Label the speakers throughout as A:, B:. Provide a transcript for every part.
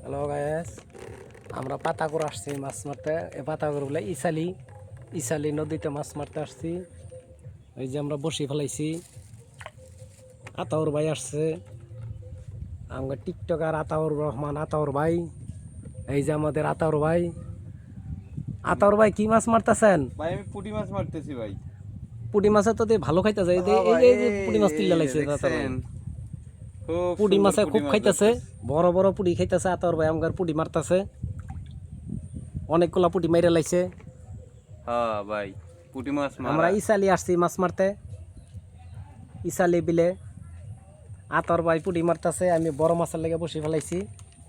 A: Hello guys, আমরা পাতাগড় আসছি মাছ মারতে। এই পাতাগড় বলে ইসালি নদীতে মাছ মারতে আসছি। এই যে আমরা বসি ফেলাইছি, আতাউর ভাই আসছে, আমরা টিকটকার আতাউর রহমান আতাউর ভাই। এই যে আমাদের আতাউর ভাই। আতাউর ভাই কি মাছ মারতেছেন?
B: ভাই আমি পুঁটি মাছ মারতেছি ভাই।
A: পুঁটি মাছের তো ভালো খাইতেছে। এই যে পুঁটি মাছ তুলে লাইছে আতাউর ভাই।
B: খুব
A: পুঁটি
B: সুন্দর
A: মাছে
B: পুঁটি
A: খুব
B: মাছ
A: খাইতেছে,
B: ধরতেছে।
A: বড় বড় পুঁটি খাইতেছে আতাউর ভাই। আমার পুঁটি মারতেছে, অনেকগুলা পুঁটি মাইরে লাইছে।
B: হ্যাঁ ভাই, পুঁটি মাছ
A: আমরা
B: মারা।
A: ইসালি আসছি মাছ মারতে, ইসালি বিলে। আতর ভাই পুঁটি মারতেছে, আমি বড় মাছের লেগে বসে ফেলাইছি।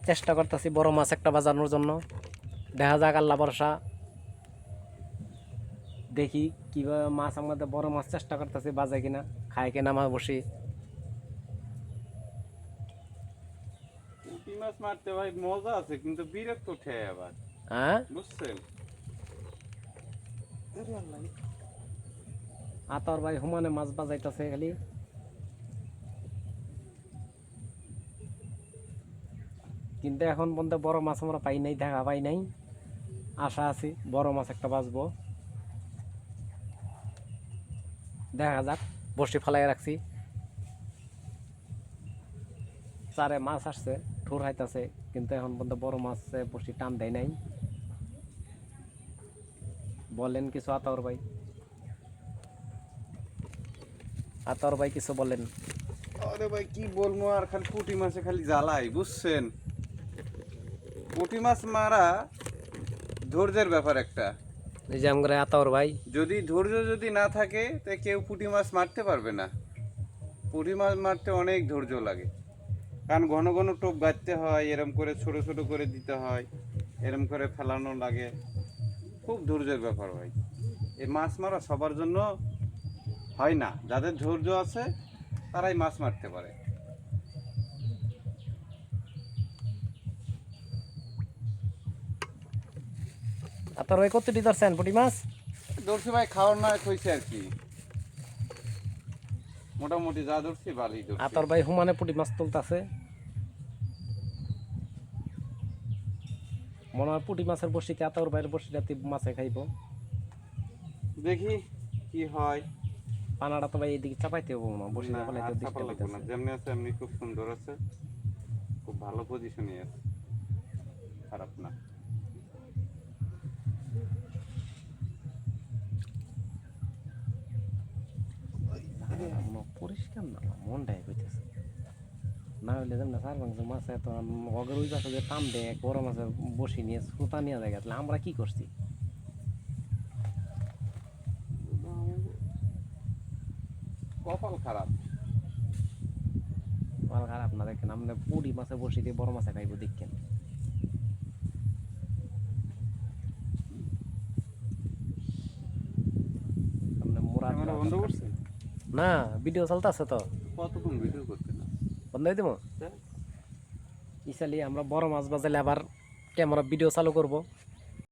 A: চেষ্টা করতেছি বড় মাছ একটা বাজানোর জন্য। দেখা যাক আল্লাহ ভরসা, দেখি কিভাবে মাছ আমাদের বড় মাছ চেষ্টা করতেছি বাজে কিনা, খায় কিনা মাছ বসি।
B: পুঁটি মাছ মারতে ভাই মজা আছে, কিন্তু বিরক্ত উঠে আবার,
A: হ্যাঁ,
B: বুঝছেন?
A: আতর ভাই হুমানে মাছ বাজাইতেছে খালি। কিন্তু এখন পর্যন্ত বড় মাছ আমরা পাই নাই, দেখা পাই নাই। আশা আছি বড় মাছ একটা বাজবো, দেখা যাক। বসি ফেলাই রাখছি, চারে মাছ আসছে, ঠোর হাইতাছে, কিন্তু এখন পর্যন্ত বড় মাছ বসি টান দেয় নাই। বলেন কিছু আতর ভাই, আতর ভাই কিছু বলেন।
B: আরে ভাই কি বলবো আর, খালি পুঁটি মাছে খালি জ্বালাই, বুঝছেন? পুঁটি মাছ মারা ধৈর্যের ব্যাপার একটা।
A: এই যে আমরা আতর ভাই,
B: যদি ধৈর্য যদি না থাকে তা কেউ পুঁটি মাছ মারতে পারবে না। পুঁটি মাছ মারতে অনেক ধৈর্য লাগে, কারণ ঘন ঘন টোপ গাঁথতে হয়, এরম করে ছোট ছোট করে দিতে হয়, এরম করে ফেলানো লাগে। খুব ধৈর্যের ব্যাপার ভাই। এই মাছ মারা সবার জন্য হয় না, যাদের ধৈর্য আছে তারাই মাছ মারতে পারে।
A: আতর ভাই কতটি ধরছেন পুঁটি মাছ?
B: ধরছি ভাই, খাওয়ার না হয়েছে আর কি। মোটামুটি যা ধরছি ভালোই ধরছি।
A: আতর ভাই হুমানে পুঁটি মাছ তুলতেছে। মনে হয় পুঁটি মাছের বসিতে আতর ভাইয়ের বসিটাতে মাছে খাইব।
B: দেখি কি হয়।
A: পানাটা তো ভাই এইদিকে চাপাইতে হবো না, বসিতে
B: না
A: ফেলাইতে
B: আর চাপা
A: ডিস্টার্ব
B: লাগবে না,
A: হইতেছে।
B: যেমনি আছে এমনি খুব সুন্দর আছে, খুব ভালো পজিশনে আছে, খারাপ না।
A: পরিষ্কার না, মনটাই কইতেছে না হইলে যেমন চার মাংস মাছ এত অগের ওই পাশে যে টান দেয় বড় মাছের বসি নিয়ে সুতা নিয়ে যায়, তাহলে আমরা কি করছি?
B: কপাল খারাপ।
A: মাল খারাপ না, দেখেন আমরা পুঁটি মাছে বসি দিয়ে বড় মাছে খাইবো, দেখেন। আমরা মোরা
B: ক্যামেরা বন্ধ করছে?
A: না, ভিডিও চলতেছে তো।
B: কতক্ষণ ভিডিও করতে না?
A: বন্ধ হয়ে দেবো ইসালি। আমরা বড় মাছ বাজালে আবার ক্যামেরা ভিডিও চালু করব।